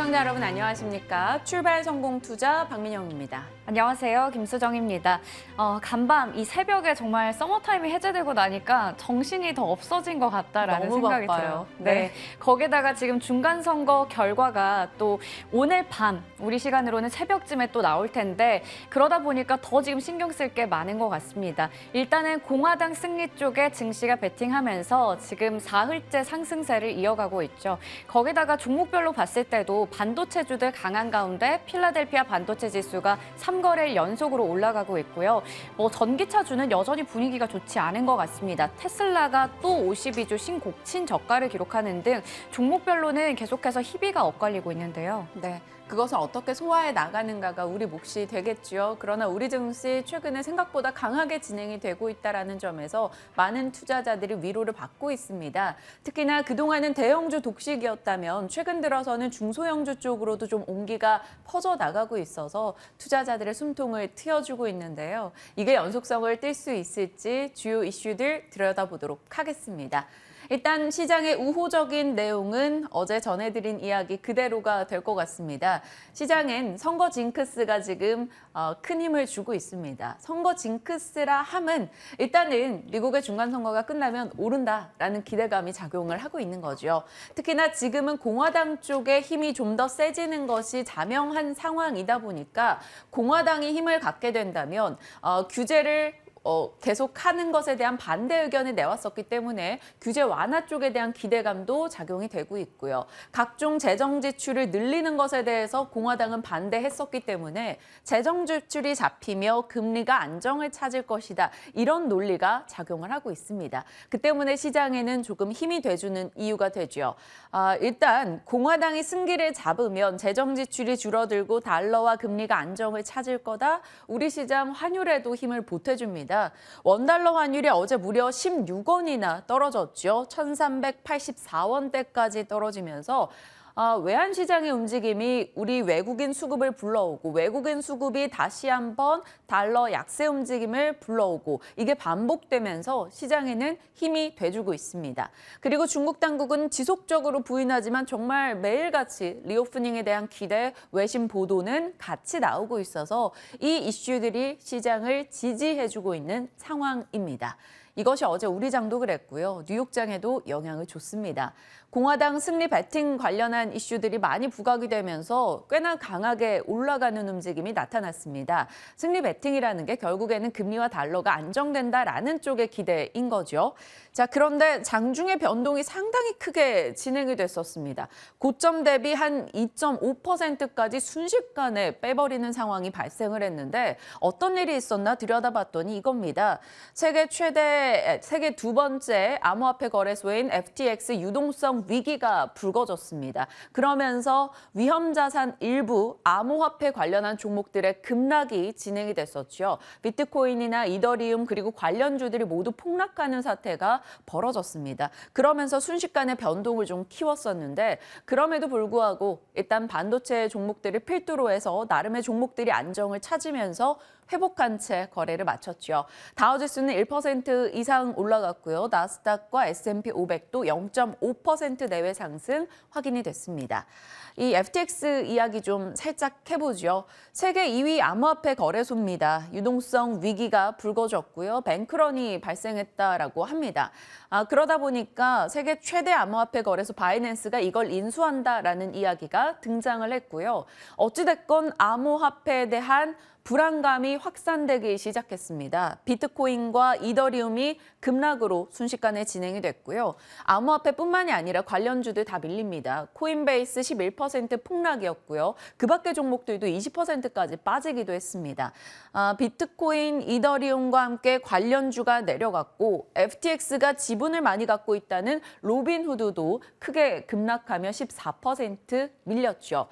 시청자 여러분 안녕하십니까? 출발 성공 투자 박민영입니다. 안녕하세요. 김수정입니다. 간밤 이 새벽에 정말 서머타임이 해제되고 나니까 정신이 더 없어진 것 같다라는 너무 생각이 바빠요. 들어요. 네. 거기다가 지금 중간선거 결과가 또 오늘 밤 우리 시간으로는 새벽쯤에 또 나올 텐데 그러다 보니까 더 지금 신경 쓸 게 많은 것 같습니다. 일단은 공화당 승리 쪽에 증시가 베팅하면서 지금 사흘째 상승세를 이어가고 있죠. 거기다가 종목별로 봤을 때도 반도체주들 강한 가운데 필라델피아 반도체 지수가 3거래일 연속으로 올라가고 있고요. 전기차주는 여전히 분위기가 좋지 않은 것 같습니다. 테슬라가 또 52주 신곡친 저가를 기록하는 등 종목별로는 계속해서 희비가 엇갈리고 있는데요. 네. 그것을 어떻게 소화해 나가는가가 우리 몫이 되겠죠. 그러나 우리 증시 최근에 생각보다 강하게 진행이 되고 있다는 점에서 많은 투자자들이 위로를 받고 있습니다. 특히나 그동안은 대형주 독식이었다면 최근 들어서는 중소형주 쪽으로도 좀 온기가 퍼져나가고 있어서 투자자들의 숨통을 트여주고 있는데요. 이게 연속성을 띌 수 있을지 주요 이슈들 들여다보도록 하겠습니다. 일단 시장의 우호적인 내용은 어제 전해드린 이야기 그대로가 될 것 같습니다. 시장엔 선거 징크스가 지금 큰 힘을 주고 있습니다. 선거 징크스라 함은 일단은 미국의 중간선거가 끝나면 오른다라는 기대감이 작용을 하고 있는 거죠. 특히나 지금은 공화당 쪽의 힘이 좀 더 세지는 것이 자명한 상황이다 보니까 공화당이 힘을 갖게 된다면 규제를 계속하는 것에 대한 반대 의견을 내왔었기 때문에 규제 완화 쪽에 대한 기대감도 작용이 되고 있고요. 각종 재정 지출을 늘리는 것에 대해서 공화당은 반대했었기 때문에 재정 지출이 잡히며 금리가 안정을 찾을 것이다. 이런 논리가 작용을 하고 있습니다. 그 때문에 시장에는 조금 힘이 돼주는 이유가 되죠. 일단 공화당이 승기를 잡으면 재정 지출이 줄어들고 달러와 금리가 안정을 찾을 거다. 우리 시장 환율에도 힘을 보태줍니다. 원달러 환율이 어제 무려 16원이나 떨어졌죠. 1384원대까지 떨어지면서 외환시장의 움직임이 우리 외국인 수급을 불러오고 외국인 수급이 다시 한번 달러 약세 움직임을 불러오고 이게 반복되면서 시장에는 힘이 돼주고 있습니다. 그리고 중국 당국은 지속적으로 부인하지만 정말 매일같이 리오프닝에 대한 기대, 외신 보도는 같이 나오고 있어서 이 이슈들이 시장을 지지해주고 있는 상황입니다. 이것이 어제 우리 장도 그랬고요. 뉴욕장에도 영향을 줬습니다. 공화당 승리 배팅 관련한 이슈들이 많이 부각이 되면서 꽤나 강하게 올라가는 움직임이 나타났습니다. 승리 배팅이라는 게 결국에는 금리와 달러가 안정된다라는 쪽의 기대인 거죠. 자, 그런데 장중의 변동이 상당히 크게 진행이 됐었습니다. 고점 대비 한 2.5%까지 순식간에 빼버리는 상황이 발생을 했는데 어떤 일이 있었나 들여다봤더니 이겁니다. 세계 두 번째 암호화폐 거래소인 FTX 유동성 위기가 불거졌습니다. 그러면서 위험자산 일부 암호화폐 관련한 종목들의 급락이 진행이 됐었죠. 비트코인이나 이더리움 그리고 관련주들이 모두 폭락하는 사태가 벌어졌습니다. 그러면서 순식간에 변동을 좀 키웠었는데 그럼에도 불구하고 일단 반도체 종목들을 필두로 해서 나름의 종목들이 안정을 찾으면서 회복한 채 거래를 마쳤죠. 다우지수는 1% 이상 올라갔고요. 나스닥과 S&P 500도 0.5% 내외 상승 확인이 됐습니다. 이 FTX 이야기 좀 살짝 해보죠. 세계 2위 암호화폐 거래소입니다. 유동성 위기가 불거졌고요. 뱅크런이 발생했다라고 합니다. 그러다 보니까 세계 최대 암호화폐 거래소 바이낸스가 이걸 인수한다라는 이야기가 등장을 했고요. 어찌됐건 암호화폐에 대한 불안감이 확산되기 시작했습니다. 비트코인과 이더리움이 급락으로 순식간에 진행이 됐고요. 암호화폐뿐만이 아니라 관련주들 다 밀립니다. 코인베이스 11% 폭락이었고요. 그 밖의 종목들도 20%까지 빠지기도 했습니다. 비트코인, 이더리움과 함께 관련주가 내려갔고 FTX가 지분을 많이 갖고 있다는 로빈후드도 크게 급락하며 14% 밀렸죠.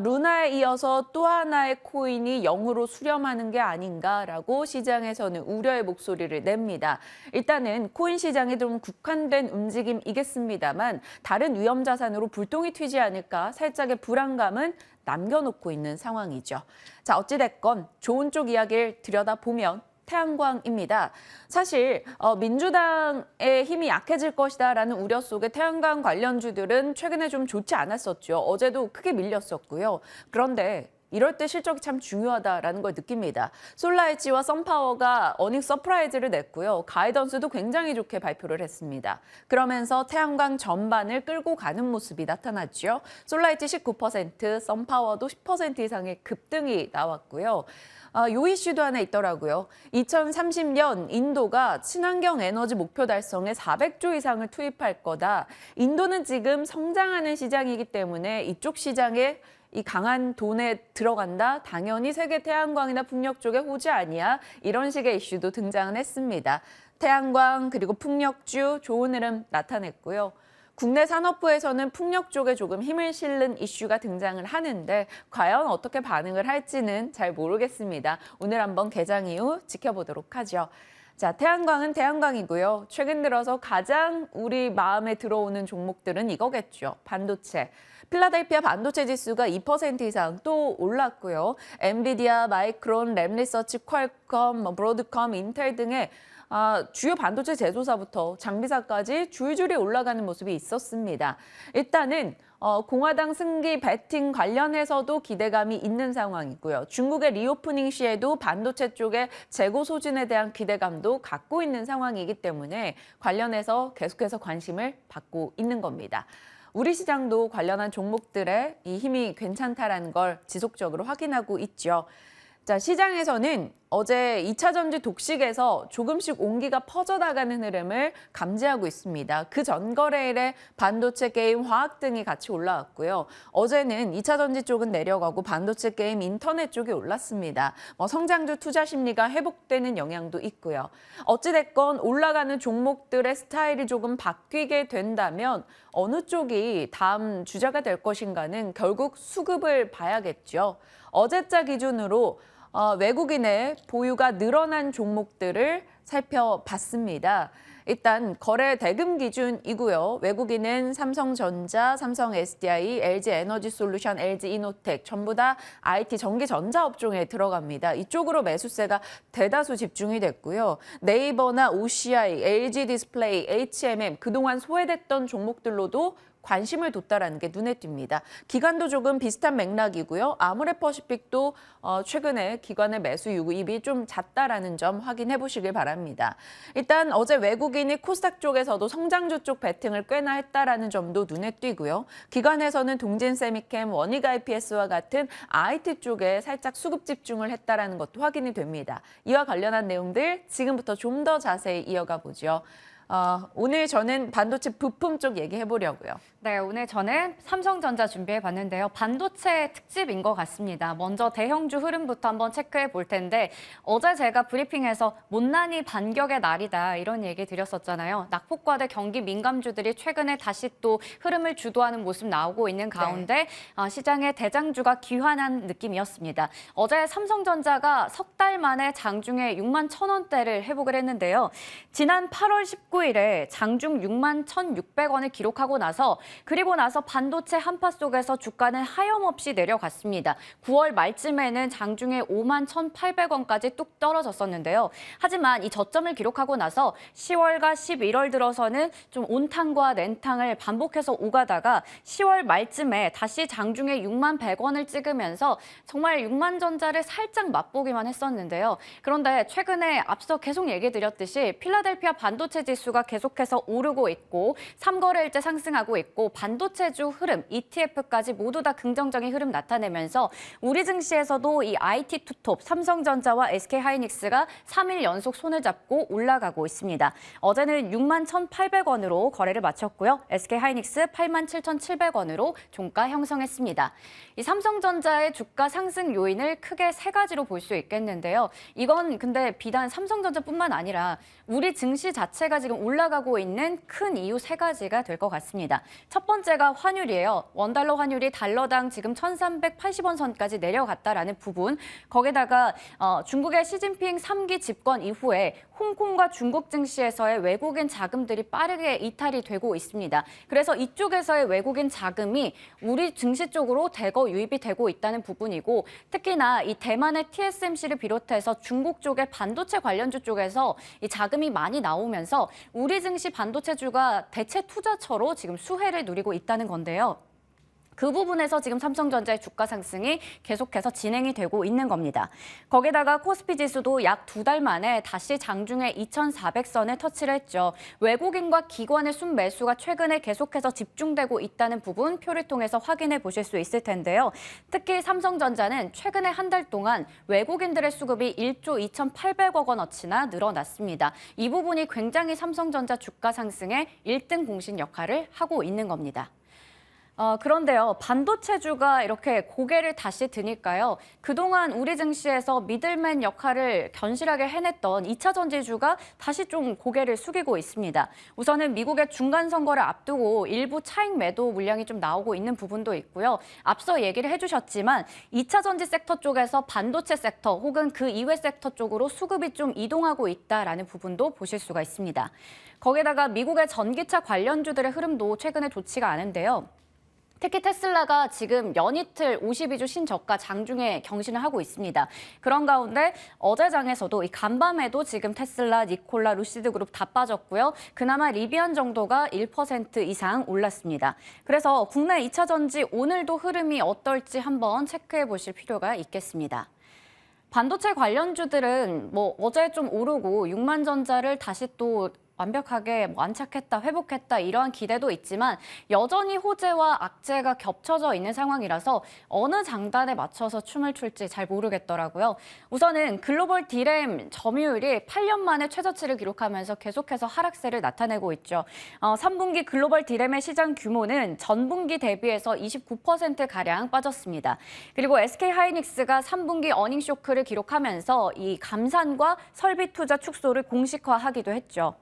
루나에 이어서 또 하나의 코인이 0으로 수렴하는 게 아닌가라고 시장에서는 우려의 목소리를 냅니다. 일단은 코인 시장이 좀 국한된 움직임이겠습니다만 다른 위험 자산으로 불똥이 튀지 않을까 살짝의 불안감은 남겨놓고 있는 상황이죠. 자, 어찌됐건 좋은 쪽 이야기를 들여다보면 태양광입니다. 사실 민주당의 힘이 약해질 것이다라는 우려 속에 태양광 관련주들은 최근에 좀 좋지 않았었죠. 어제도 크게 밀렸었고요. 그런데 이럴 때 실적이 참 중요하다라는 걸 느낍니다. 솔라이치와 썬파워가 어닝 서프라이즈를 냈고요. 가이던스도 굉장히 좋게 발표를 했습니다. 그러면서 태양광 전반을 끌고 가는 모습이 나타났죠. 솔라이치 19%, 썬파워도 10% 이상의 급등이 나왔고요. 요 이슈도 하나 있더라고요. 2030년 인도가 친환경 에너지 목표 달성에 400조 이상을 투입할 거다. 인도는 지금 성장하는 시장이기 때문에 이쪽 시장에 이 강한 돈에 들어간다? 당연히 세계 태양광이나 풍력 쪽에 호재 아니야? 이런 식의 이슈도 등장을 했습니다. 태양광 그리고 풍력주 좋은 흐름 나타냈고요. 국내 산업부에서는 풍력 쪽에 조금 힘을 실는 이슈가 등장을 하는데 과연 어떻게 반응을 할지는 잘 모르겠습니다. 오늘 한번 개장 이후 지켜보도록 하죠. 자, 태양광은 태양광이고요. 최근 들어서 가장 우리 마음에 들어오는 종목들은 이거겠죠. 반도체. 필라델피아 반도체 지수가 2% 이상 또 올랐고요. 엔비디아, 마이크론, 램리서치, 퀄컴, 브로드컴, 인텔 등의 주요 반도체 제조사부터 장비사까지 줄줄이 올라가는 모습이 있었습니다. 일단은 공화당 승기 배팅 관련해서도 기대감이 있는 상황이고요. 중국의 리오프닝 시에도 반도체 쪽의 재고 소진에 대한 기대감도 갖고 있는 상황이기 때문에 관련해서 계속해서 관심을 받고 있는 겁니다. 우리 시장도 관련한 종목들의 이 힘이 괜찮다라는 걸 지속적으로 확인하고 있죠. 자, 시장에서는 어제 2차 전지 독식에서 조금씩 온기가 퍼져나가는 흐름을 감지하고 있습니다. 그 전 거래일에 반도체, 게임, 화학 등이 같이 올라왔고요. 어제는 2차 전지 쪽은 내려가고 반도체, 게임, 인터넷 쪽이 올랐습니다. 성장주 투자 심리가 회복되는 영향도 있고요. 어찌됐건 올라가는 종목들의 스타일이 조금 바뀌게 된다면 어느 쪽이 다음 주자가 될 것인가는 결국 수급을 봐야겠죠. 어제자 기준으로 외국인의 보유가 늘어난 종목들을 살펴봤습니다. 일단 거래 대금 기준이고요. 외국인은 삼성전자, 삼성 SDI, LG 에너지솔루션, LG 이노텍 전부 다 IT 전기 전자 업종에 들어갑니다. 이쪽으로 매수세가 대다수 집중이 됐고요. 네이버나 OCI, LG 디스플레이, HMM 그동안 소외됐던 종목들로도 관심을 뒀다라는 게 눈에 띕니다. 기관도 조금 비슷한 맥락이고요. 아모레퍼시픽도 최근에 기관의 매수 유입이 좀 잦다라는 점 확인해 보시길 바랍니다. 일단 어제 외국인이 코스닥 쪽에서도 성장주 쪽 베팅을 꽤나 했다라는 점도 눈에 띄고요. 기관에서는 동진세미캠, 원익IPS와 같은 IT 쪽에 살짝 수급 집중을 했다라는 것도 확인이 됩니다. 이와 관련한 내용들 지금부터 좀 더 자세히 이어가 보죠. 오늘 저는 반도체 부품 쪽 얘기해 보려고요. 네, 오늘 저는 삼성전자 준비해봤는데요. 반도체 특집인 것 같습니다. 먼저 대형주 흐름부터 한번 체크해 볼 텐데 어제 제가 브리핑에서 못난이 반격의 날이다 이런 얘기 드렸었잖아요. 낙폭과대 경기 민감주들이 최근에 다시 또 흐름을 주도하는 모습 나오고 있는 가운데 시장의 대장주가 귀환한 느낌이었습니다. 어제 삼성전자가 석 달 만에 장중에 6만 1,000원대를 회복을 했는데요. 지난 8월 19일에 장중 6만 1,600원을 기록하고 나서 그리고 나서 반도체 한파 속에서 주가는 하염없이 내려갔습니다. 9월 말쯤에는 장중에 5만 1,800원까지 뚝 떨어졌었는데요. 하지만 이 저점을 기록하고 나서 10월과 11월 들어서는 좀 온탕과 냉탕을 반복해서 오가다가 10월 말쯤에 다시 장중에 6만 100원을 찍으면서 정말 6만 전자를 살짝 맛보기만 했었는데요. 그런데 최근에 앞서 계속 얘기 드렸듯이 필라델피아 반도체 지수가 계속해서 오르고 있고 3거래일째 상승하고 있고 반도체주 흐름, ETF까지 모두 다 긍정적인 흐름 나타내면서 우리 증시에서도 이 IT 투톱 삼성전자와 SK하이닉스가 3일 연속 손을 잡고 올라가고 있습니다. 어제는 6만 1,800원으로 거래를 마쳤고요. SK하이닉스 8만 7,700원으로 종가 형성했습니다. 이 삼성전자의 주가 상승 요인을 크게 세 가지로 볼 수 있겠는데요. 이건 근데 비단 삼성전자뿐만 아니라 우리 증시 자체가 지금 지금 올라가고 있는 큰 이유 세 가지가 될 것 같습니다. 첫 번째가 환율이에요. 원달러 환율이 달러당 지금 1,380원 선까지 내려갔다라는 부분. 거기다가 중국의 시진핑 3기 집권 이후에 홍콩과 중국 증시에서의 외국인 자금들이 빠르게 이탈이 되고 있습니다. 그래서 이쪽에서의 외국인 자금이 우리 증시 쪽으로 대거 유입이 되고 있다는 부분이고, 특히나 이 대만의 TSMC를 비롯해서 중국 쪽의 반도체 관련주 쪽에서 이 자금이 많이 나오면서 우리 증시 반도체주가 대체 투자처로 지금 수혜를 누리고 있다는 건데요. 그 부분에서 지금 삼성전자의 주가 상승이 계속해서 진행이 되고 있는 겁니다. 거기다가 코스피 지수도 약 2달 만에 다시 장중에 2,400선을 터치를 했죠. 외국인과 기관의 순매수가 최근에 계속해서 집중되고 있다는 부분 표를 통해서 확인해 보실 수 있을 텐데요. 특히 삼성전자는 최근에 한 달 동안 외국인들의 수급이 1조 2,800억 원어치나 늘어났습니다. 이 부분이 굉장히 삼성전자 주가 상승에 1등 공신 역할을 하고 있는 겁니다. 그런데요, 반도체주가 이렇게 고개를 다시 드니까요. 그동안 우리 증시에서 미들맨 역할을 견실하게 해냈던 2차 전지주가 다시 좀 고개를 숙이고 있습니다. 우선은 미국의 중간 선거를 앞두고 일부 차익 매도 물량이 좀 나오고 있는 부분도 있고요. 앞서 얘기를 해주셨지만 2차 전지 섹터 쪽에서 반도체 섹터 혹은 그 이외 섹터 쪽으로 수급이 좀 이동하고 있다라는 부분도 보실 수가 있습니다. 거기다가 미국의 전기차 관련주들의 흐름도 최근에 좋지가 않은데요. 특히 테슬라가 지금 연이틀 52주 신저가 장중에 경신을 하고 있습니다. 그런 가운데 어제 장에서도 이 간밤에도 지금 테슬라, 니콜라, 루시드 그룹 다 빠졌고요. 그나마 리비안 정도가 1% 이상 올랐습니다. 그래서 국내 2차 전지 오늘도 흐름이 어떨지 한번 체크해 보실 필요가 있겠습니다. 반도체 관련주들은 어제 좀 오르고 육만전자를 다시 또 완벽하게 안착했다, 회복했다 이러한 기대도 있지만 여전히 호재와 악재가 겹쳐져 있는 상황이라서 어느 장단에 맞춰서 춤을 출지 잘 모르겠더라고요. 우선은 글로벌 디램 점유율이 8년 만에 최저치를 기록하면서 계속해서 하락세를 나타내고 있죠. 3분기 글로벌 디램의 시장 규모는 전분기 대비해서 29%가량 빠졌습니다. 그리고 SK하이닉스가 3분기 어닝 쇼크를 기록하면서 이 감산과 설비 투자 축소를 공식화하기도 했죠.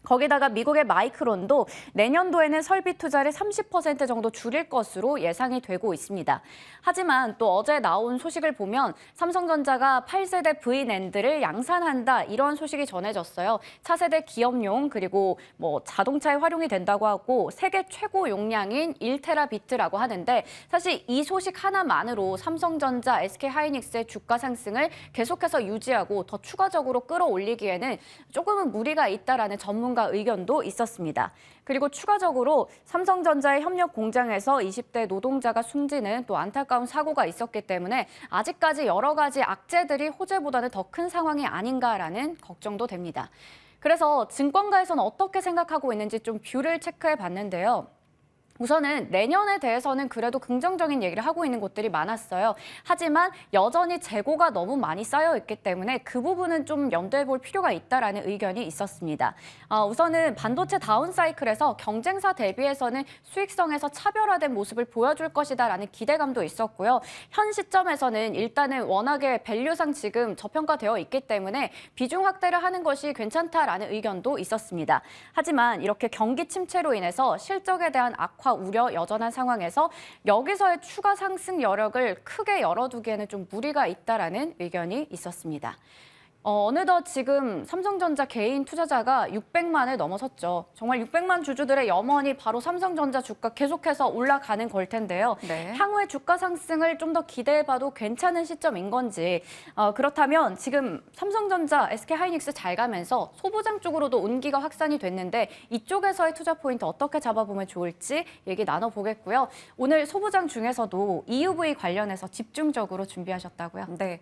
거기다가 미국의 마이크론도 내년도에는 설비 투자를 30% 정도 줄일 것으로 예상이 되고 있습니다. 하지만 또 어제 나온 소식을 보면 삼성전자가 8세대 V낸드를 양산한다 이런 소식이 전해졌어요. 차세대 기업용 그리고 자동차에 활용이 된다고 하고 세계 최고 용량인 1테라비트라고 하는데 사실 이 소식 하나만으로 삼성전자, SK하이닉스의 주가 상승을 계속해서 유지하고 더 추가적으로 끌어올리기에는 조금은 무리가 있다라는 전문가 의견도 있었습니다. 그리고 추가적으로 삼성전자의 협력 공장에서 20대 노동자가 숨지는 또 안타까운 사고가 있었기 때문에 아직까지 여러 가지 악재들이 호재보다는 더 큰 상황이 아닌가라는 걱정도 됩니다. 그래서 증권가에서는 어떻게 생각하고 있는지 좀 뷰를 체크해 봤는데요. 우선은 내년에 대해서는 그래도 긍정적인 얘기를 하고 있는 곳들이 많았어요. 하지만 여전히 재고가 너무 많이 쌓여 있기 때문에 그 부분은 좀 염두해 볼 필요가 있다라는 의견이 있었습니다. 우선은 반도체 다운 사이클에서 경쟁사 대비해서는 수익성에서 차별화된 모습을 보여줄 것이다라는 기대감도 있었고요. 현 시점에서는 일단은 워낙에 밸류상 지금 저평가되어 있기 때문에 비중 확대를 하는 것이 괜찮다라는 의견도 있었습니다. 하지만 이렇게 경기 침체로 인해서 실적에 대한 악화 우려 여전한 상황에서 여기서의 추가 상승 여력을 크게 열어두기에는 좀 무리가 있다라는 의견이 있었습니다. 어느덧 지금 삼성전자 개인 투자자가 600만을 넘어섰죠. 정말 600만 주주들의 염원이 바로 삼성전자 주가 계속해서 올라가는 걸 텐데요. 네. 향후의 주가 상승을 좀 더 기대해봐도 괜찮은 시점인 건지 그렇다면 지금 삼성전자, SK하이닉스 잘 가면서 소부장 쪽으로도 온기가 확산이 됐는데 이쪽에서의 투자 포인트 어떻게 잡아보면 좋을지 얘기 나눠보겠고요. 오늘 소부장 중에서도 EUV 관련해서 집중적으로 준비하셨다고요? 네.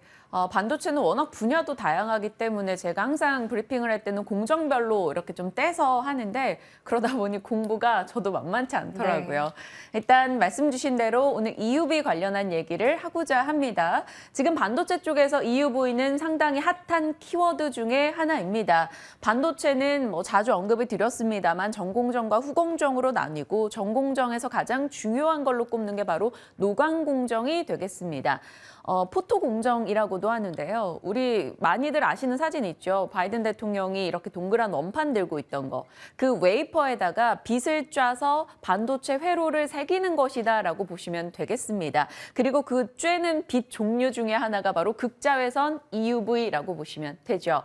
반도체는 워낙 분야도 다양하기 때문에 제가 항상 브리핑을 할 때는 공정별로 이렇게 좀 떼서 하는데 그러다 보니 공부가 저도 만만치 않더라고요. 네. 일단 말씀 주신 대로 오늘 EUV 관련한 얘기를 하고자 합니다. 지금 반도체 쪽에서 EUV는 상당히 핫한 키워드 중에 하나입니다. 반도체는 자주 언급을 드렸습니다만 전공정과 후공정으로 나뉘고 전공정에서 가장 중요한 걸로 꼽는 게 바로 노광공정이 되겠습니다. 포토 공정이라고도 하는데요. 우리 많이들 다들 아시는 사진 있죠. 바이든 대통령이 이렇게 동그란 원판 들고 있던 거. 그 웨이퍼에다가 빛을 쬐서 반도체 회로를 새기는 것이다라고 보시면 되겠습니다. 그리고 그 쬐는 빛 종류 중에 하나가 바로 극자외선 EUV라고 보시면 되죠.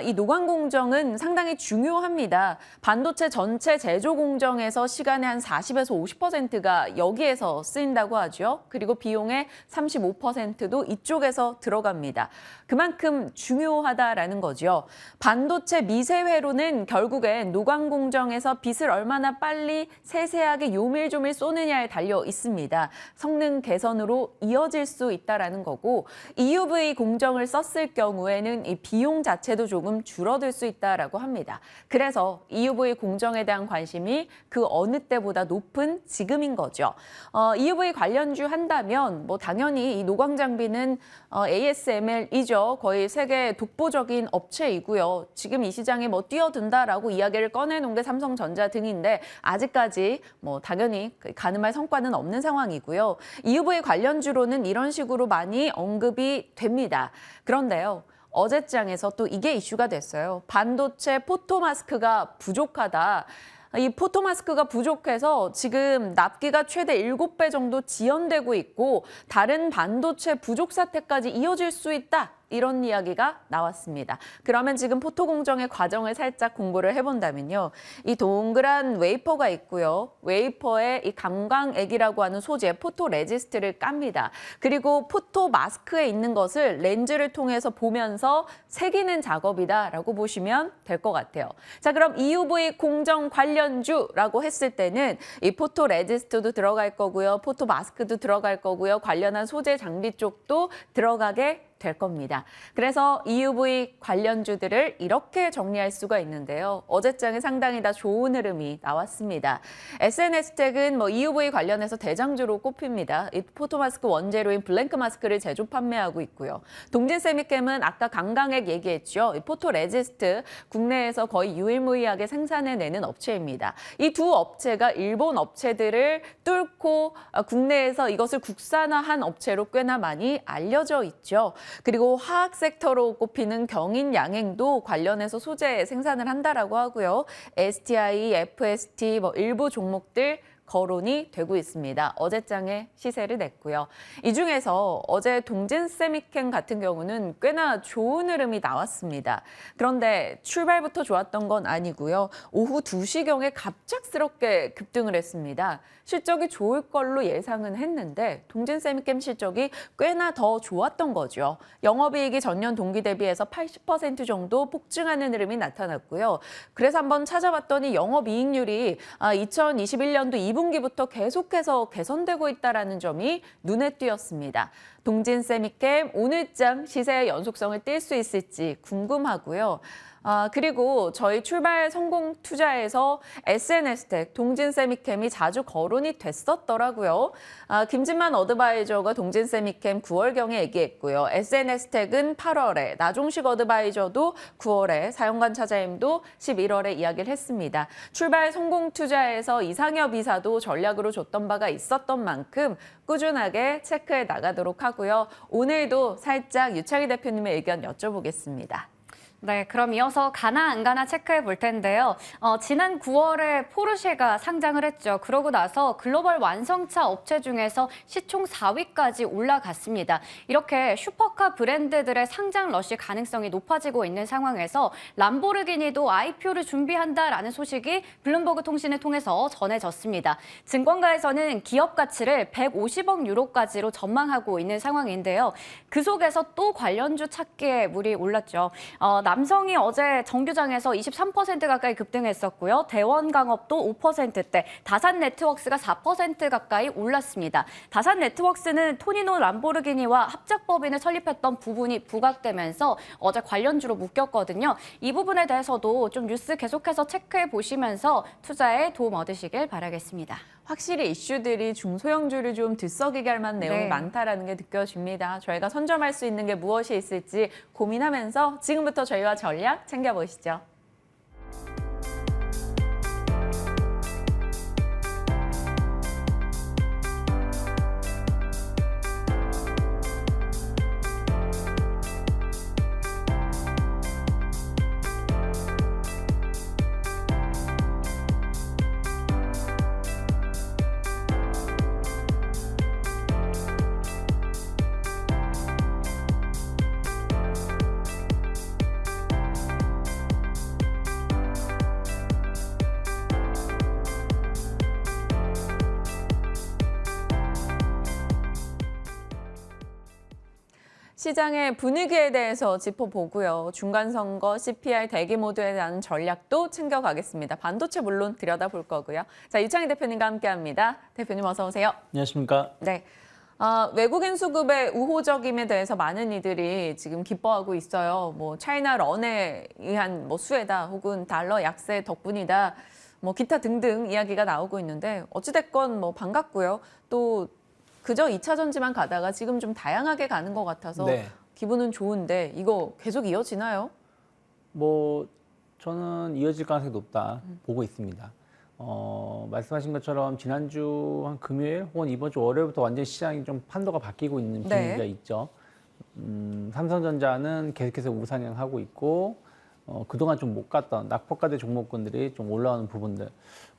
이 노광 공정은 상당히 중요합니다. 반도체 전체 제조 공정에서 시간의 한 40에서 50%가 여기에서 쓰인다고 하죠. 그리고 비용의 35%도 이쪽에서 들어갑니다. 그만큼 중요하다라는 거죠. 반도체 미세 회로는 결국엔 노광 공정에서 빛을 얼마나 빨리 세세하게 요밀조밀 쏘느냐에 달려 있습니다. 성능 개선으로 이어질 수 있다라는 거고 EUV 공정을 썼을 경우에는 이 비용 자체도 조금 줄어들 수 있다라고 합니다. 그래서 EUV 공정에 대한 관심이 그 어느 때보다 높은 지금인 거죠. EUV 관련주 한다면 뭐 당연히 이 노광 장비는 ASML이죠. 거의 세계 독보적인 업체이고요. 지금 이 시장에 뭐 뛰어든다라고 이야기를 꺼내놓은 게 삼성전자 등인데 아직까지 뭐 당연히 가늠할 성과는 없는 상황이고요. EUV 관련주로는 이런 식으로 많이 언급이 됩니다. 그런데요. 어제장에서 또 이게 이슈가 됐어요. 반도체 포토마스크가 부족하다. 이 포토마스크가 부족해서 지금 납기가 최대 7배 정도 지연되고 있고 다른 반도체 부족 사태까지 이어질 수 있다. 이런 이야기가 나왔습니다. 그러면 지금 포토 공정의 과정을 살짝 공부를 해본다면요. 이 동그란 웨이퍼가 있고요. 웨이퍼에 이 감광액이라고 하는 소재, 포토 레지스트를 깝니다. 그리고 포토 마스크에 있는 것을 렌즈를 통해서 보면서 새기는 작업이다라고 보시면 될 것 같아요. 자, 그럼 EUV 공정 관련주라고 했을 때는 이 포토 레지스트도 들어갈 거고요. 포토 마스크도 들어갈 거고요. 관련한 소재 장비 쪽도 들어가게 될 겁니다. 그래서 EUV 관련주들을 이렇게 정리할 수가 있는데요. 어제장에 상당히 다 좋은 흐름이 나왔습니다. SNS텍은 뭐 EUV 관련해서 대장주로 꼽힙니다. 이 포토마스크 원재료인 블랭크 마스크를 제조 판매하고 있고요. 동진세미캠은 아까 강강액 얘기했죠. 이 포토 레지스트 국내에서 거의 유일무이하게 생산해내는 업체입니다. 이 두 업체가 일본 업체들을 뚫고 국내에서 이것을 국산화한 업체로 꽤나 많이 알려져 있죠. 그리고 화학 섹터로 꼽히는 경인 양행도 관련해서 소재 생산을 한다라고 하고요. STI, FST 뭐 일부 종목들 거론이 되고 있습니다. 어제장에 시세를 냈고요. 이 중에서 어제 동진세미캠 같은 경우는 꽤나 좋은 흐름이 나왔습니다. 그런데 출발부터 좋았던 건 아니고요. 오후 2시경에 갑작스럽게 급등을 했습니다. 실적이 좋을 걸로 예상은 했는데 동진세미캠 실적이 꽤나 더 좋았던 거죠. 영업이익이 전년 동기 대비해서 80% 정도 폭증하는 흐름이 나타났고요. 그래서 한번 찾아봤더니 영업이익률이 2021년도 2분기부터 계속해서 개선되고 있다는 점이 눈에 띄었습니다. 동진세미캠 오늘장 시세의 연속성을 띌 수 있을지 궁금하고요. 그리고 저희 출발 성공 투자에서 SNS텍, 동진세미캠이 자주 거론이 됐었더라고요. 김진만 어드바이저가 동진세미캠 9월경에 얘기했고요. SNS텍은 8월에, 나종식 어드바이저도 9월에, 사용관 차자임도 11월에 이야기를 했습니다. 출발 성공 투자에서 이상엽 이사도 전략으로 줬던 바가 있었던 만큼 꾸준하게 체크해 나가도록 하고요. 오늘도 살짝 유창희 대표님의 의견 여쭤보겠습니다. 네, 그럼 이어서 가나 안 가나 체크해 볼 텐데요. 지난 9월에 포르쉐가 상장을 했죠. 그러고 나서 글로벌 완성차 업체 중에서 시총 4위까지 올라갔습니다. 이렇게 슈퍼카 브랜드들의 상장 러시 가능성이 높아지고 있는 상황에서 람보르기니도 IPO를 준비한다라는 소식이 블룸버그 통신을 통해서 전해졌습니다. 증권가에서는 기업 가치를 150억 유로까지로 전망하고 있는 상황인데요. 그 속에서 또 관련주 찾기에 물이 올랐죠. 남성이 어제 정규장에서 23% 가까이 급등했었고요. 대원강업도 5%대, 다산네트워크스가 4% 가까이 올랐습니다. 다산네트워크스는 토니노 람보르기니와 합작법인을 설립했던 부분이 부각되면서 어제 관련주로 묶였거든요. 이 부분에 대해서도 좀 뉴스 계속해서 체크해 보시면서 투자에 도움 얻으시길 바라겠습니다. 확실히 이슈들이 중소형주를 좀 들썩이게 할 만한 내용이 많다라는 게 느껴집니다. 저희가 선점할 수 있는 게 무엇이 있을지 고민하면서 지금부터 저희와 전략 챙겨보시죠. 시장의 분위기에 대해서 짚어보고요. 중간선거, CPI 대기 모드에 대한 전략도 챙겨가겠습니다. 반도체 물론 들여다볼 거고요. 자, 유창희 대표님과 함께합니다. 대표님 어서 오세요. 안녕하십니까. 네. 외국인 수급의 우호적임에 대해서 많은 이들이 지금 기뻐하고 있어요. 뭐 차이나 런에 의한 뭐 수혜다, 혹은 달러 약세 덕분이다, 뭐 기타 등등 이야기가 나오고 있는데 어찌됐건 뭐 반갑고요. 또 그저 2차 전지만 가다가 지금 좀 다양하게 가는 것 같아서 네. 기분은 좋은데 이거 계속 이어지나요? 뭐 저는 이어질 가능성이 높다 보고 있습니다. 말씀하신 것처럼 지난주 한 금요일 혹은 이번 주 월요일부터 완전 시장이 좀 판도가 바뀌고 있는 분위기가 네. 있죠. 삼성전자는 계속해서 우상향하고 있고 그동안 좀 못 갔던 낙폭과대 종목군들이 좀 올라오는 부분들.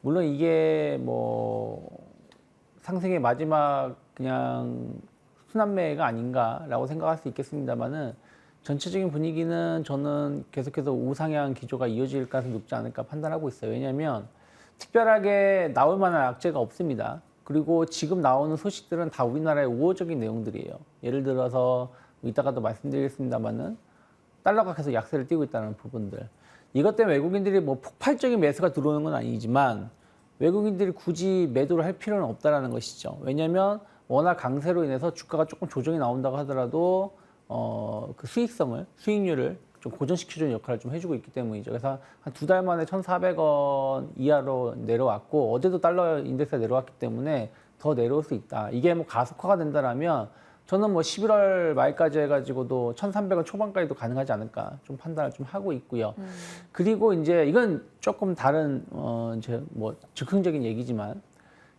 물론 이게 뭐 상승의 마지막 그냥 순환매가 아닌가라고 생각할 수 있겠습니다만은 전체적인 분위기는 저는 계속해서 우상향 기조가 이어질 가능성이 높지 않을까 판단하고 있어요. 왜냐하면 특별하게 나올 만한 악재가 없습니다. 그리고 지금 나오는 소식들은 다 우리나라의 우호적인 내용들이에요. 예를 들어서 이따가도 말씀드리겠습니다만은 달러가 계속 약세를 띄고 있다는 부분들. 이것 때문에 외국인들이 뭐 폭발적인 매수가 들어오는 건 아니지만 외국인들이 굳이 매도를 할 필요는 없다라는 것이죠. 왜냐하면 워낙 강세로 인해서 주가가 조금 조정이 나온다고 하더라도 그 수익률을 좀 고정시켜주는 역할을 좀 해주고 있기 때문이죠. 그래서 한 2달 만에 1,400원 이하로 내려왔고 어제도 달러 인덱스가 내려왔기 때문에 더 내려올 수 있다. 이게 뭐 가속화가 된다라면 저는 뭐 11월 말까지 해가지고도 1,300원 초반까지도 가능하지 않을까 좀 판단을 좀 하고 있고요. 그리고 이제 이건 조금 다른 이제 뭐 즉흥적인 얘기지만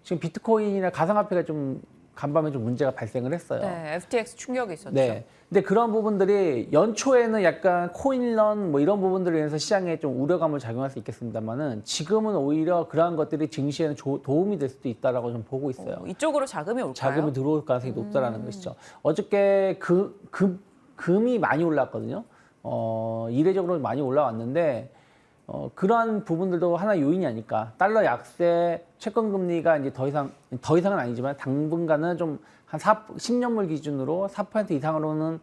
지금 비트코인이나 가상화폐가 좀 간밤에 좀 문제가 발생을 했어요. 네, FTX 충격이 있었죠. 네. 근데 그런 부분들이 연초에는 약간 코인런 뭐 이런 부분들에 의해서 시장에 좀 우려감을 작용할 수 있겠습니다만은 지금은 오히려 그러한 것들이 증시에는 도움이 될 수도 있다라고 좀 보고 있어요. 이쪽으로 자금이 올까요? 자금이 들어올 가능성이 높다라는 것이죠. 어저께 금이 많이 올랐거든요. 이례적으로 많이 올라왔는데 그러한 부분들도 하나의 요인이 아닐까. 달러 약세, 채권 금리가 이제 더 이상은 아니지만 당분간은 좀 한 10년물 기준으로 4% 이상으로는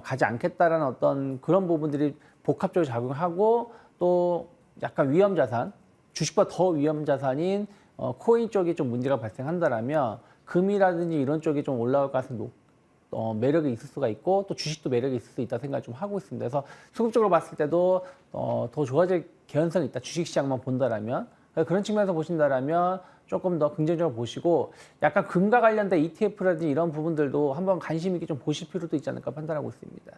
가지 않겠다라는 어떤 그런 부분들이 복합적으로 작용하고 또 약간 위험 자산, 주식보다 더 위험 자산인 코인 쪽에 좀 문제가 발생한다라면 금이라든지 이런 쪽이 좀 올라올 가능성이 매력이 있을 수가 있고 또 주식도 매력이 있을 수 있다 생각을 좀 하고 있습니다. 그래서 수급적으로 봤을 때도 더 좋아질 개연성이 있다. 주식시장만 본다라면 그런 측면에서 보신다라면 조금 더 긍정적으로 보시고 약간 금과 관련된 ETF라든지 이런 부분들도 한번 관심 있게 좀 보실 필요도 있지 않을까 판단하고 있습니다.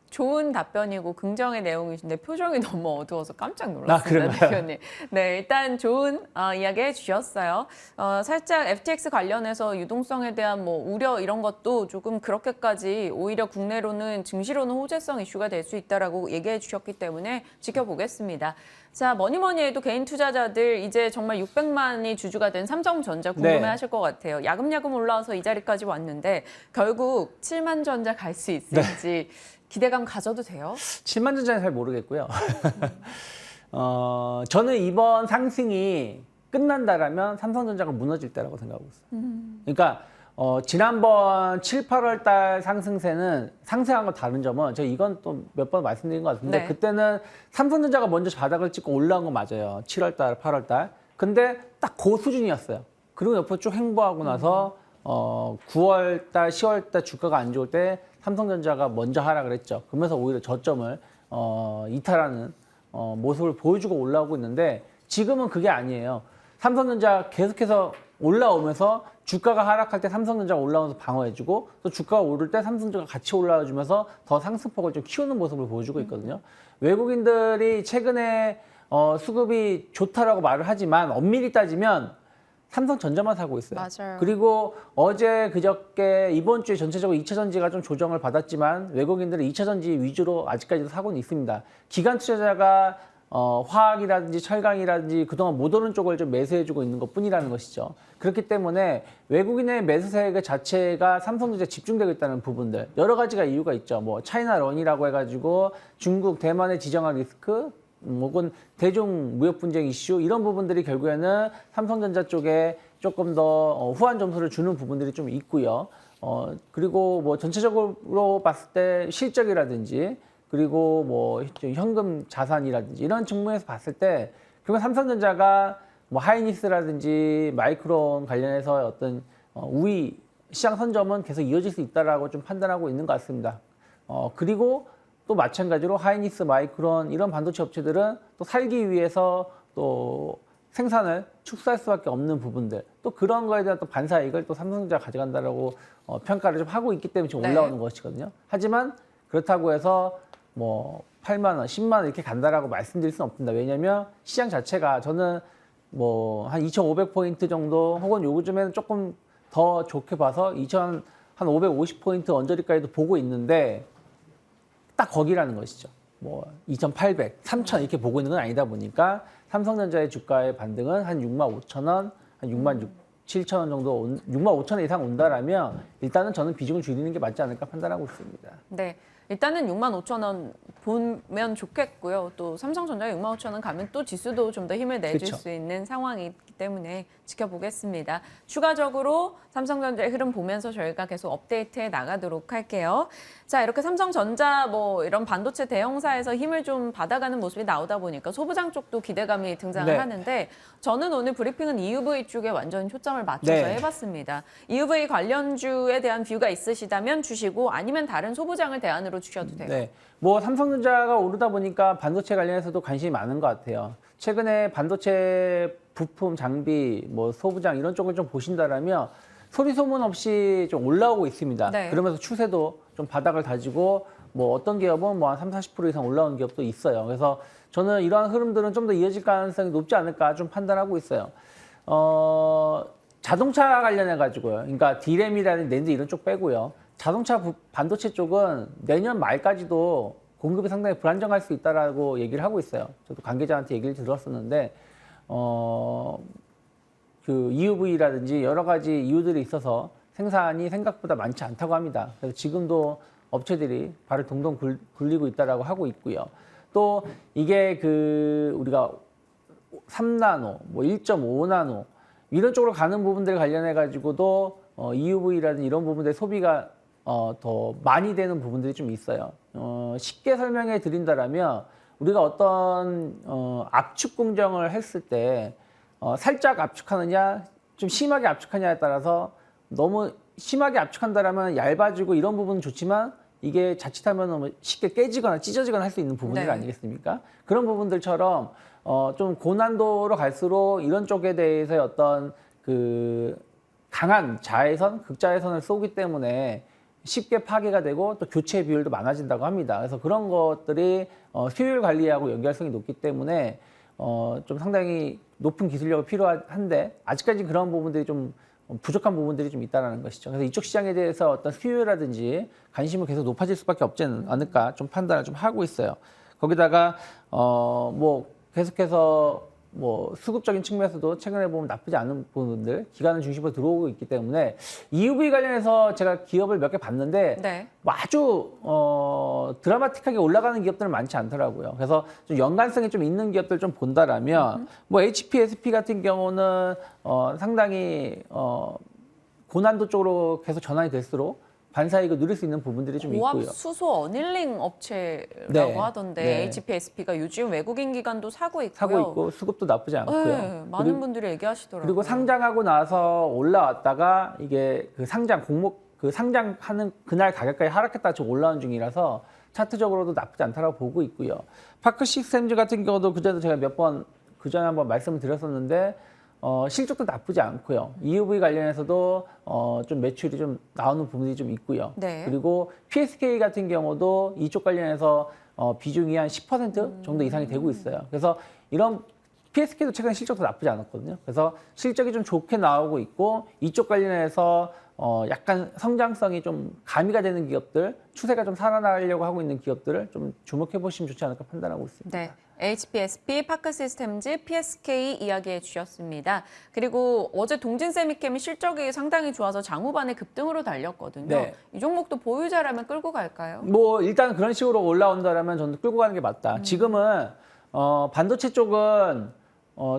좋은 답변이고 긍정의 내용이신데 표정이 너무 어두워서 깜짝 놀랐습니다, 그런가요? 대표님. 네, 일단 좋은 이야기 해주셨어요. 살짝 FTX 관련해서 유동성에 대한 뭐 우려 이런 것도 조금 그렇게까지 오히려 국내로는 증시로는 호재성 이슈가 될 수 있다라고 얘기해 주셨기 때문에 지켜보겠습니다. 자, 뭐니 해도 개인 투자자들 이제 정말 600만이 주주가 된 삼성전자 궁금해하실 것 같아요. 야금야금 올라와서 이 자리까지 왔는데 결국 7만 전자 갈 수 있을지 기대감 가져도 돼요? 7만 전자는 잘 모르겠고요. 저는 이번 상승이 끝난다라면 삼성전자가 무너질 때라고 생각하고 있어요. 그러니까 지난번 7, 8월 달 상승세는 상승한 건 다른 점은 제가 이건 또 몇 번 말씀드린 것 같은데 네. 그때는 삼성전자가 먼저 바닥을 찍고 올라온 건 맞아요. 7월 달, 8월 달. 근데 딱 그 수준이었어요. 그리고 옆으로 쭉 행보하고 나서 9월 달, 10월 달 주가가 안 좋을 때 삼성전자가 먼저 하락을 했죠. 그러면서 오히려 저점을 이탈하는 모습을 보여주고 올라오고 있는데 지금은 그게 아니에요. 삼성전자 계속해서 올라오면서 주가가 하락할 때 삼성전자가 올라오면서 방어해주고 또 주가가 오를 때 삼성전자가 같이 올라와주면서 더 상승폭을 좀 키우는 모습을 보여주고 있거든요. 외국인들이 최근에 수급이 좋다라고 말을 하지만 엄밀히 따지면 삼성전자만 사고 있어요. 맞아요. 그리고 어제 그저께 이번 주에 전체적으로 2차 전지가 좀 조정을 받았지만 외국인들은 2차 전지 위주로 아직까지도 사고는 있습니다. 기관 투자자가 화학이라든지 철강이라든지 그동안 못 오른 쪽을 좀 매수해주고 있는 것뿐이라는 것이죠. 그렇기 때문에 외국인의 매수세 자체가 삼성전자에 집중되고 있다는 부분들 여러 가지가 이유가 있죠. 뭐 차이나 런이라고 해가지고 중국, 대만의 지정학 리스크 혹은 대중 무역 분쟁 이슈 이런 부분들이 결국에는 삼성전자 쪽에 조금 더 후한 점수를 주는 부분들이 좀 있고요. 그리고 뭐 전체적으로 봤을 때 실적이라든지 그리고 뭐 현금 자산이라든지 이런 측면에서 봤을 때 결국 삼성전자가 뭐 하이닉스라든지 마이크론 관련해서 어떤 우위 시장 선점은 계속 이어질 수 있다라고 좀 판단하고 있는 것 같습니다. 그리고 또 마찬가지로 하이닉스, 마이크론 이런 반도체 업체들은 또 살기 위해서 또 생산을 축소할 수밖에 없는 부분들, 또 그런 거에 대한 또 반사이익을 또 삼성전자가 가져간다라고 평가를 좀 하고 있기 때문에 지금 올라오는 것이거든요. 하지만 그렇다고 해서 뭐 8만 원, 10만 원 이렇게 간다라고 말씀드릴 수는 없습니다. 왜냐하면 시장 자체가 저는 뭐 한 2,500포인트 정도 혹은 요즘에는 조금 더 좋게 봐서 2,550포인트 언저리까지도 보고 있는데 딱 거기라는 것이죠. 뭐 2,800, 3,000 이렇게 보고 있는 건 아니다 보니까 삼성전자의 주가의 반등은 한 65,000원, 한 67,000원 정도, 65,000원 이상 온다라면 일단은 저는 비중을 줄이는 게 맞지 않을까 판단하고 있습니다. 네. 일단은 65,000원 보면 좋겠고요. 또 삼성전자가 65,000원 가면 또 지수도 좀 더 힘을 내줄 그쵸. 수 있는 상황이기 때문에 지켜보겠습니다. 추가적으로 삼성전자의 흐름 보면서 저희가 계속 업데이트해 나가도록 할게요. 자, 이렇게 삼성전자 뭐 이런 반도체 대형사에서 힘을 좀 받아가는 모습이 나오다 보니까 소부장 쪽도 기대감이 등장을 네. 하는데 저는 오늘 브리핑은 EUV 쪽에 완전 초점을 맞춰서 네. 해봤습니다. EUV 관련주에 대한 뷰가 있으시다면 주시고 아니면 다른 소부장을 대안으로 주셔도 돼요. 네. 뭐 삼성전자가 오르다 보니까 반도체 관련해서도 관심이 많은 것 같아요. 최근에 반도체 부품, 장비, 뭐 소부장 이런 쪽을 좀 보신다라면 소리 소문 없이 좀 올라오고 있습니다. 네. 그러면서 추세도 좀 바닥을 다지고 뭐 어떤 기업은 뭐 한 30, 40% 이상 올라온 기업도 있어요. 그래서 저는 이러한 흐름들은 좀 더 이어질 가능성이 높지 않을까 좀 판단하고 있어요. 자동차 관련해 가지고요. 그러니까 D램이라는 낸드 이런 쪽 빼고요. 자동차 반도체 쪽은 내년 말까지도 공급이 상당히 불안정할 수 있다라고 얘기를 하고 있어요. 저도 관계자한테 얘기를 들었었는데, 그 EUV라든지 여러 가지 이유들이 있어서 생산이 생각보다 많지 않다고 합니다. 그래서 지금도 업체들이 발을 동동 굴리고 있다라고 하고 있고요. 또 이게 그 우리가 3나노, 뭐 1.5나노 이런 쪽으로 가는 부분들 관련해 가지고도 EUV라든지 이런 부분들 소비가 더 많이 되는 부분들이 좀 있어요. 쉽게 설명해 드린다라면 우리가 어떤 압축 공정을 했을 때 살짝 압축하느냐, 좀 심하게 압축하느냐에 따라서 너무 심하게 압축한다라면 얇아지고 이런 부분은 좋지만 이게 자칫하면 뭐 쉽게 깨지거나 찢어지거나 할 수 있는 부분들 네. 아니겠습니까? 그런 부분들처럼 좀 고난도로 갈수록 이런 쪽에 대해서의 어떤 그 강한 자외선, 극자외선을 쏘기 때문에 쉽게 파괴가 되고 또 교체 비율도 많아진다고 합니다. 그래서 그런 것들이 수율 관리하고 연결성이 높기 때문에 좀 상당히 높은 기술력이 필요한데 아직까지 그런 부분들이 좀 부족한 부분들이 좀 있다는 것이죠. 그래서 이쪽 시장에 대해서 어떤 수요라든지 관심은 계속 높아질 수밖에 없지 않을까 좀 판단을 좀 하고 있어요. 거기다가 뭐 계속해서 뭐 수급적인 측면에서도 최근에 보면 나쁘지 않은 부분들 기관을 중심으로 들어오고 있기 때문에 EUV 관련해서 제가 기업을 몇 개 봤는데 네. 뭐 아주 드라마틱하게 올라가는 기업들은 많지 않더라고요. 그래서 좀 연관성이 좀 있는 기업들 좀 본다라면 뭐 HPSP 같은 경우는 상당히 고난도 쪽으로 계속 전환이 될수록 반사이익을 누릴 수 있는 부분들이 좀 고압 있고요. 수소 어닐링 업체라고 네. 하던데 네. HPSP가 요즘 외국인 기관도 사고 있고요. 사고 있고 수급도 나쁘지 않고요. 네, 많은 그리고- 분들이 얘기하시더라고요. 그리고 상장하고 나서 올라왔다가 이게 그 상장 공목 그 상장하는 그날 가격까지 하락했다가 지금 올라온 중이라서 차트적으로도 나쁘지 않다라고 보고 있고요. 파크 시스템즈 같은 경우도 그전에도 제가 그전에 한번 말씀을 드렸었는데 실적도 나쁘지 않고요. EUV 관련해서도 좀 매출이 좀 나오는 부분이 좀 있고요. 네. 그리고 PSK 같은 경우도 이쪽 관련해서 비중이 한 10% 정도 이상이 되고 있어요. 그래서 이런 PSK도 최근에 실적도 나쁘지 않았거든요. 그래서 실적이 좀 좋게 나오고 있고 이쪽 관련해서 약간 성장성이 좀 가미가 되는 기업들, 추세가 좀 살아나려고 하고 있는 기업들을 좀 주목해 보시면 좋지 않을까 판단하고 있습니다. 네. HPSP, 파크 시스템즈, PSK 이야기해 주셨습니다. 그리고 어제 동진세미캠이 실적이 상당히 좋아서 장후반에 급등으로 달렸거든요. 네. 이 종목도 보유자라면 끌고 갈까요? 뭐 일단 그런 식으로 올라온다라면 저는 끌고 가는 게 맞다. 지금은 반도체 쪽은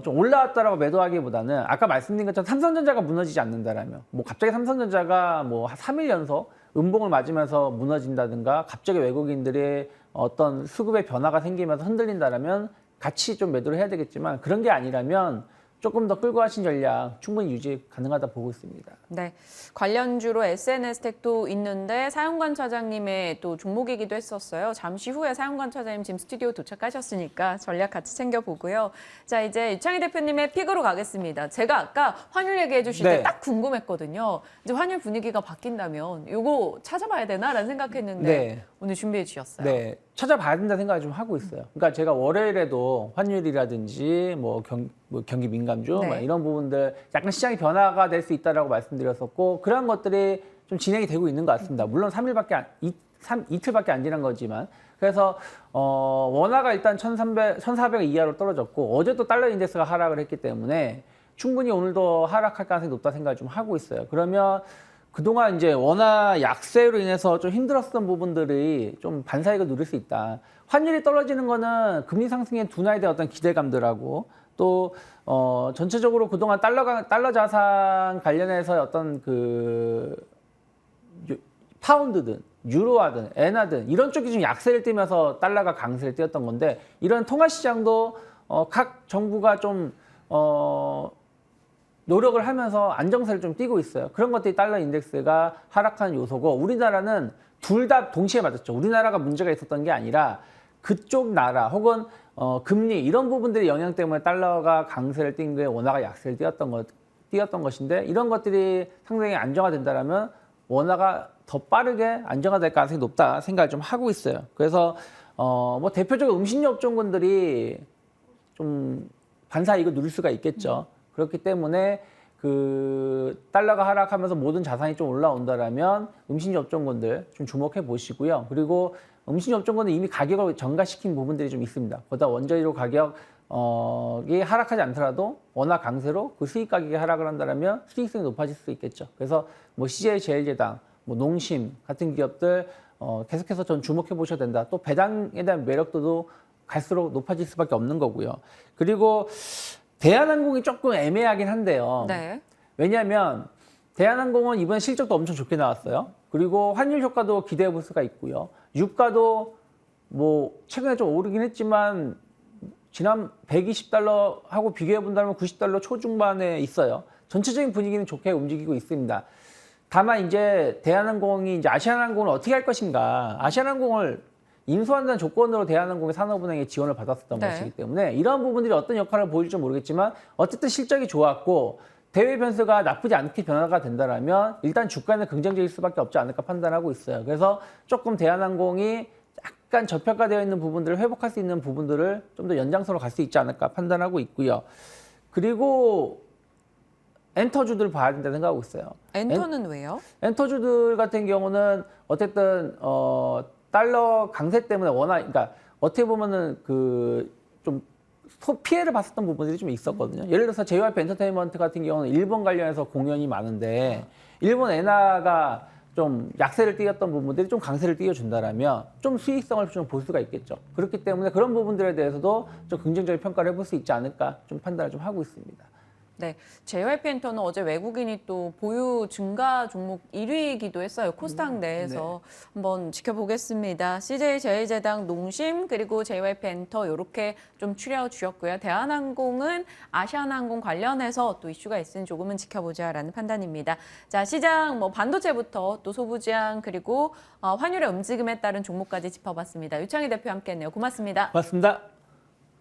좀 올라왔다라고 매도하기보다는 아까 말씀드린 것처럼 삼성전자가 무너지지 않는다라면 뭐 갑자기 삼성전자가 뭐 3일 연속 음봉을 맞으면서 무너진다든가 갑자기 외국인들의 어떤 수급의 변화가 생기면서 흔들린다라면 같이 좀 매도를 해야 되겠지만 그런 게 아니라면 조금 더 끌고 가신 전략 충분히 유지 가능하다 보고 있습니다. 네, 관련주로 SNS 택도 있는데 사용관 차장님의 또 종목이기도 했었어요. 잠시 후에 사용관 차장님 지금 스튜디오 도착하셨으니까 전략 같이 챙겨보고요. 자, 이제 유창희 대표님의 픽으로 가겠습니다. 제가 아까 환율 얘기해 주실 때 네. 딱 궁금했거든요. 이제 환율 분위기가 바뀐다면 이거 찾아봐야 되나라는 생각했는데 네. 오늘 준비해 주셨어요. 네, 찾아봐야 된다 생각을 좀 하고 있어요. 그러니까 제가 월요일에도 환율이라든지 뭐 경기 민감주 네. 뭐 이런 부분들 약간 시장이 변화가 될 수 있다라고 말씀드렸었고 그러한 것들이 좀 진행이 되고 있는 것 같습니다. 물론 3일밖에 이틀밖에 안 지난 거지만 그래서 원화가 일단 1,400 이하로 떨어졌고 어제 또 달러 인덱스가 하락을 했기 때문에 충분히 오늘도 하락할 가능성이 높다 생각을 좀 하고 있어요. 그러면 그동안 이제 원화 약세로 인해서 좀 힘들었던 부분들이 좀 반사이익을 누릴 수 있다. 환율이 떨어지는 거는 금리 상승의 둔화에 대한 어떤 기대감들하고 또 전체적으로 그동안 달러 자산 관련해서 어떤 그 파운드든 유로화든 엔화든 이런 쪽이 좀 약세를 띠면서 달러가 강세를 띠었던 건데 이런 통화 시장도 각 정부가 좀 노력을 하면서 안정세를 좀 띠고 있어요. 그런 것들이 달러 인덱스가 하락하는 요소고 우리나라는 둘 다 동시에 맞았죠. 우리나라가 문제가 있었던 게 아니라 그쪽 나라 혹은 금리 이런 부분들의 영향 때문에 달러가 강세를 띈 게 원화가 약세를 띄었던 것인데 이런 것들이 상당히 안정화된다라면 원화가 더 빠르게 안정화될 가능성이 높다 생각을 좀 하고 있어요. 그래서 뭐 대표적으로 음식료 업종군들이 좀 반사이익을 누릴 수가 있겠죠. 그렇기 때문에 그 달러가 하락하면서 모든 자산이 좀 올라온다라면 음식료 업종군들 좀 주목해 보시고요. 그리고 음식료 업종군은 이미 가격을 전가시킨 부분들이 좀 있습니다. 보다 원재료 가격이 하락하지 않더라도 원화 강세로 그 수익 가격이 하락을 한다면 수익성이 높아질 수 있겠죠. 그래서 뭐 CJ 제일제당, 뭐 농심 같은 기업들 계속해서 전 주목해 보셔야 된다. 또 배당에 대한 매력도도 갈수록 높아질 수밖에 없는 거고요. 그리고 대한항공이 조금 애매하긴 한데요. 네. 왜냐하면 대한항공은 이번 실적도 엄청 좋게 나왔어요. 그리고 환율 효과도 기대해 볼 수가 있고요. 유가도 뭐 최근에 좀 오르긴 했지만 지난 120달러하고 비교해 본다면 90달러 초중반에 있어요. 전체적인 분위기는 좋게 움직이고 있습니다. 다만 이제 대한항공이 이제 아시아나항공을 어떻게 할 것인가. 아시아나항공을 인수한다는 조건으로 대한항공이 산업은행에 지원을 받았었던 네. 것이기 때문에 이러한 부분들이 어떤 역할을 보일지 모르겠지만 어쨌든 실적이 좋았고 대외 변수가 나쁘지 않게 변화가 된다라면 일단 주가는 긍정적일 수밖에 없지 않을까 판단하고 있어요. 그래서 조금 대한항공이 약간 저평가되어 있는 부분들을 회복할 수 있는 부분들을 좀 더 연장선으로 갈 수 있지 않을까 판단하고 있고요. 그리고 엔터주들 봐야 된다 생각하고 있어요. 엔터는 왜요? 엔터주들 같은 경우는 어쨌든 달러 강세 때문에 그러니까 어떻게 보면은 그 좀 피해를 봤었던 부분들이 좀 있었거든요. 예를 들어서 JYP 엔터테인먼트 같은 경우는 일본 관련해서 공연이 많은데 일본 엔화가 좀 약세를 띄었던 부분들이 좀 강세를 띄워준다라면 좀 수익성을 좀 볼 수가 있겠죠. 그렇기 때문에 그런 부분들에 대해서도 좀 긍정적인 평가를 해볼 수 있지 않을까 좀 판단을 좀 하고 있습니다. 네, JYP 엔터는 어제 외국인이 또 보유 증가 종목 1위이기도 했어요. 코스닥 내에서 한번 지켜보겠습니다. CJ 제일제당, 농심 그리고 JYP 엔터 이렇게 좀 추려주셨고요. 대한항공은 아시아나항공 관련해서 또 이슈가 있으니 조금은 지켜보자라는 판단입니다. 자, 시장 뭐 반도체부터 또 소부지항 그리고 환율의 움직임에 따른 종목까지 짚어봤습니다. 유창희 대표 함께했네요. 고맙습니다. 고맙습니다.